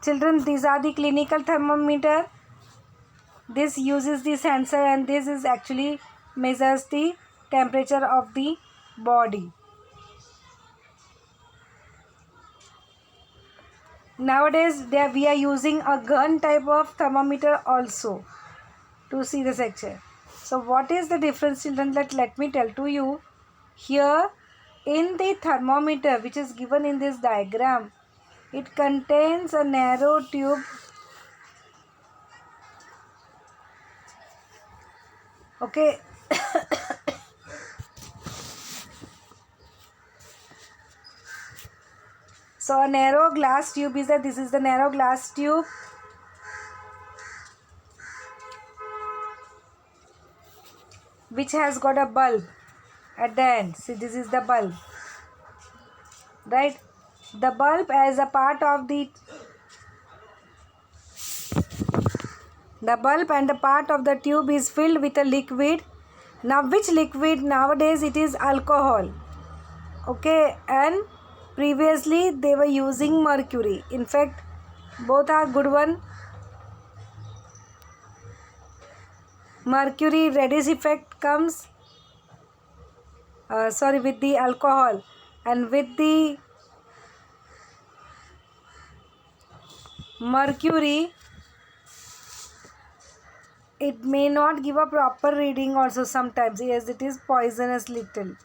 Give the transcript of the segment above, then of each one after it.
Children, these are the clinical thermometer. This uses the sensor and this is actually measures the temperature of the body. Nowadays we are using a gun type of thermometer also to see the texture. So what is the difference, children? Let me tell to you. Here in the thermometer which is given in this diagram, it contains a narrow tube. Okay. So a narrow glass tube is that this is the narrow glass tube. Which has got a bulb at the end. See, this is the bulb. Right? The bulb as a part of the bulb and the part of the tube is filled with a liquid. Now which liquid? Nowadays it is alcohol. Okay, and previously they were using mercury. In fact, both are good one. Mercury reddish effect comes with the alcohol, and with the mercury it may not give a proper reading also sometimes, as it is poisonous little.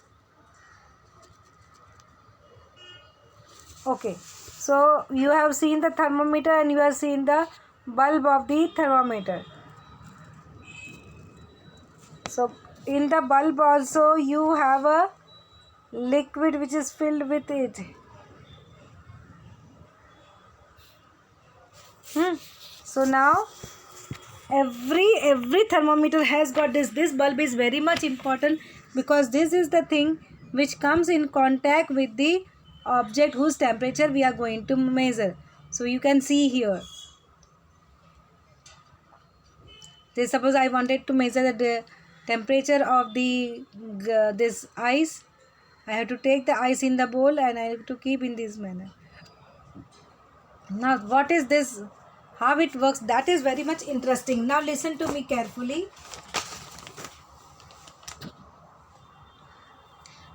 Okay, so you have seen the thermometer and you have seen the bulb of the thermometer. So in the bulb also you have a liquid which is filled with it. So now every thermometer has got this bulb is very much important, because this is the thing which comes in contact with the object whose temperature we are going to measure. So you can see here, say suppose I wanted to measure the temperature of the this ice. I have to take the ice in the bowl and I have to keep in this manner. Now what is this, how it works, that is very much interesting. Now listen to me carefully.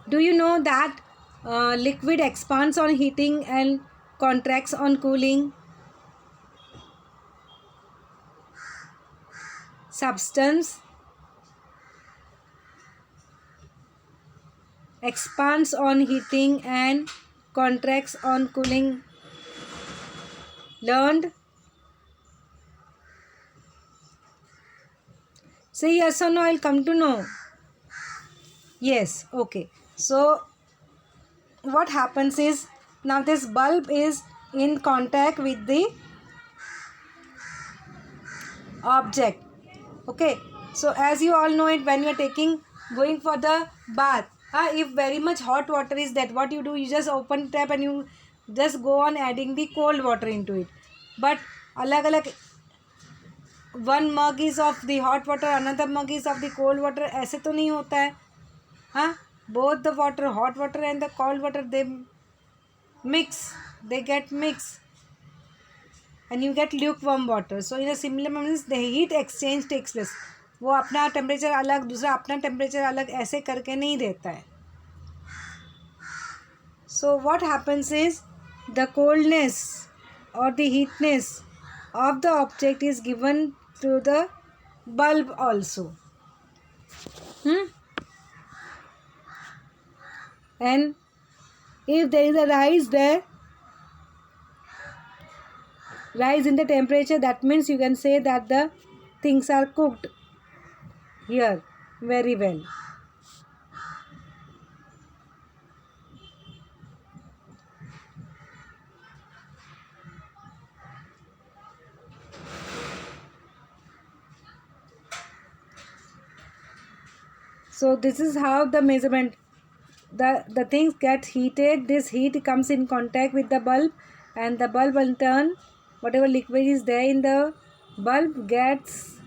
Do you know that liquid expands on heating and contracts on cooling? Substance expands on heating and contracts on cooling. Learned? Say yes or no, I'll come to know. Yes, okay. So what happens is, now this bulb is in contact with the object. Okay, so as you all know it, when you are going for the bath, if very much hot water is that, what you do, you just open tap and you just go on adding the cold water into it. But alag one mug is of the hot water, another mug is of the cold water, ऐसे तो नहीं होता है. Both the water, hot water and the cold water, they get mixed and you get lukewarm water. So in a similar manner the heat exchange takes place. वो अपना temperature अलग, दूसरा अपना टेम्परेचर अलग, ऐसे करके नहीं देता है. So what happens is, the coldness or the heatness of the object is given to the bulb also. And if there is a rise in the temperature, that means you can say that the things are cooked here very well. So this is how the measurement, the things get heated. This heat comes in contact with the bulb, and the bulb in turn, whatever liquid is there in the bulb gets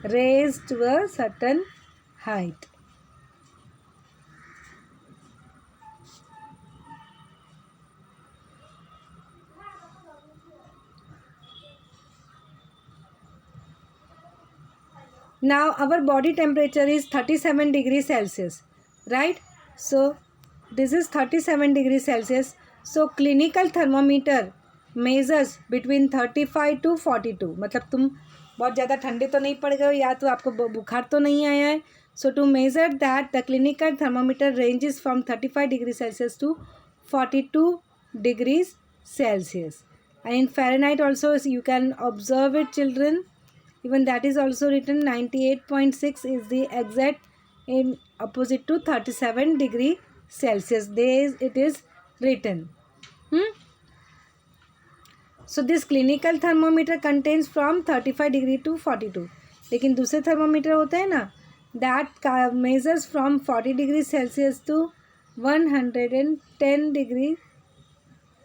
raised to a certain height. Now our body temperature is 37 degrees Celsius, right? So this is 37 degrees Celsius. So clinical thermometer measures between 35 to 42. मतलब तुम बहुत ज़्यादा ठंडे तो नहीं पड़ गए हो या तो आपको बुखार तो नहीं आया है. So to measure that, the clinical thermometer ranges from 35 degrees Celsius to 42 degrees Celsius. And in Fahrenheit also you can observe it, children. Even that is also written 98.6 is the exact in opposite to 37 degree Celsius. There it is written. So this clinical thermometer contains from 35 degree to 42. लेकिन दूसरे thermometer होते हैं ना, that measures from 40 degree Celsius to 110 degree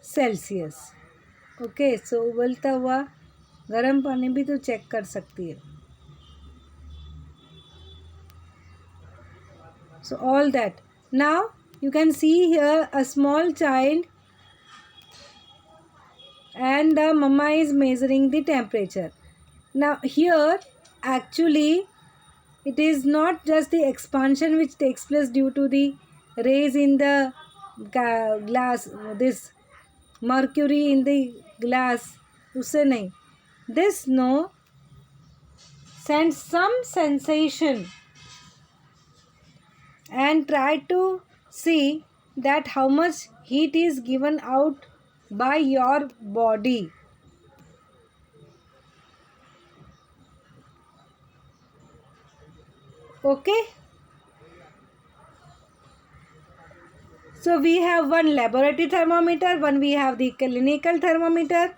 Celsius. Okay, so उबलता हुआ गर्म पानी भी तो चेक कर सकती है. So all that. Now you can see here a small child and the mama is measuring the temperature. Now here actually it is not just the expansion which takes place due to the rays in the glass, this mercury in the glass, usse nahi. This no sends some sensation and try to see that how much heat is given out by your body. Okay. So we have one laboratory thermometer, one we have the clinical thermometer.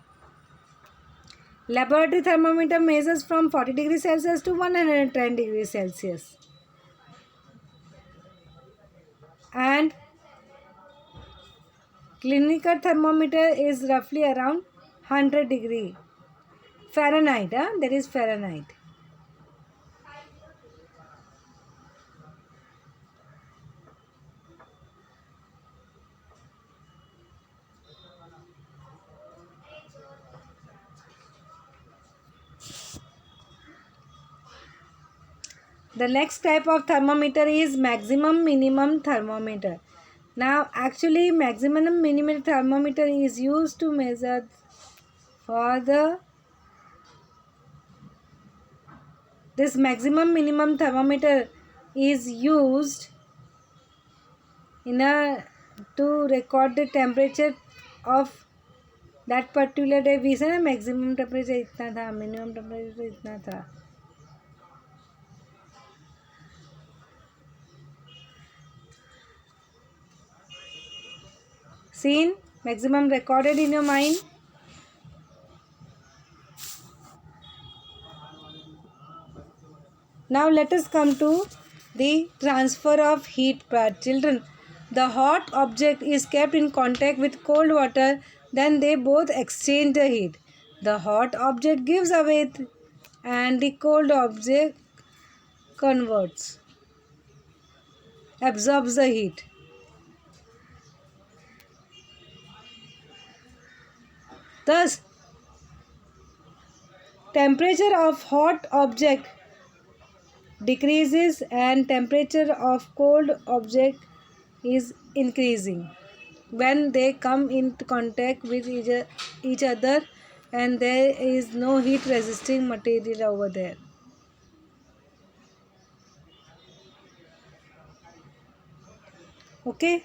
Laboratory thermometer measures from 40 degrees Celsius to 110 degrees Celsius. And clinical thermometer is roughly around 100 degree Fahrenheit. That is Fahrenheit. The next type of thermometer is maximum minimum thermometer. Now actually maximum minimum thermometer is used to measure for this maximum minimum thermometer is used to record the temperature of that particular day. We say maximum temperature इतना था, minimum temperature इतना था. Seen? Maximum recorded in your mind. Now let us come to the transfer of heat part. Children, the hot object is kept in contact with cold water, then they both exchange the heat. The hot object gives away and the cold object absorbs the heat. Thus, temperature of hot object decreases and temperature of cold object is increasing when they come into contact with each other and there is no heat resisting material over there. Okay.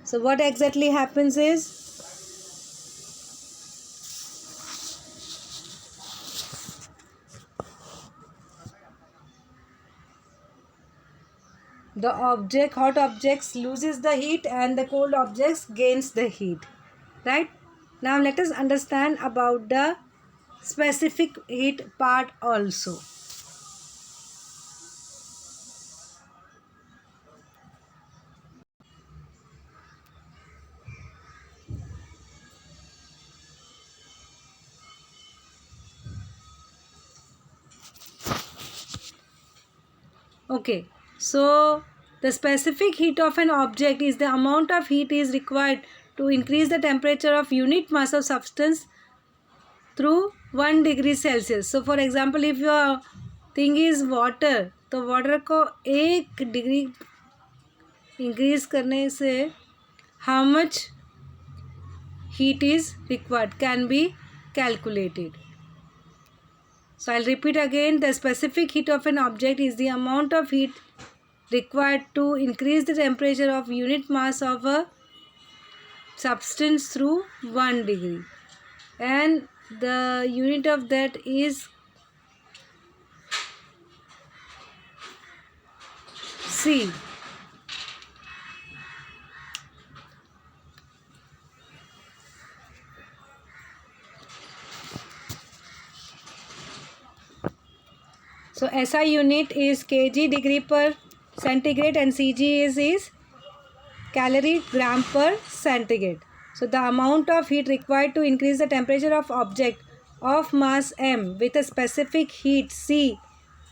So what exactly happens is the hot objects loses the heat and the cold objects gains the heat. Right? Now let us understand about the specific heat part also. Okay, so the specific heat of an object is the amount of heat is required to increase the temperature of unit mass of substance through 1 degree Celsius. So for example, if your thing is water, तो water को 1 degree increase करने से how much heat is required can be calculated. So I'll repeat again, the specific heat of an object is the amount of heat required to increase the temperature of unit mass of a substance through 1 degree, and the unit of that is C. So SI unit is kg degree per centigrade and Cg is calorie gram per centigrade. So the amount of heat required to increase the temperature of object of mass m with a specific heat C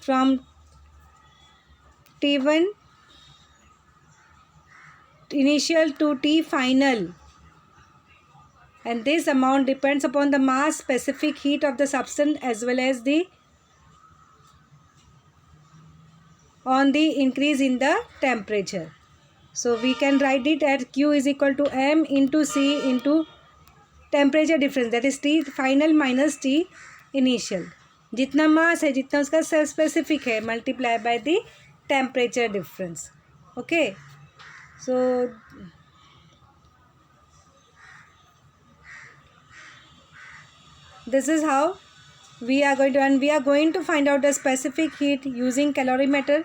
from T1 initial to T final, and this amount depends upon the mass, specific heat of the substance as well as on the increase in the temperature. So we can write it as Q is equal to M into C into temperature difference, that is T final minus T initial. जितना mass है, जितना उसका specific है, multiply by the temperature difference. Okay. So this is how we are going to find out the specific heat using calorimeter.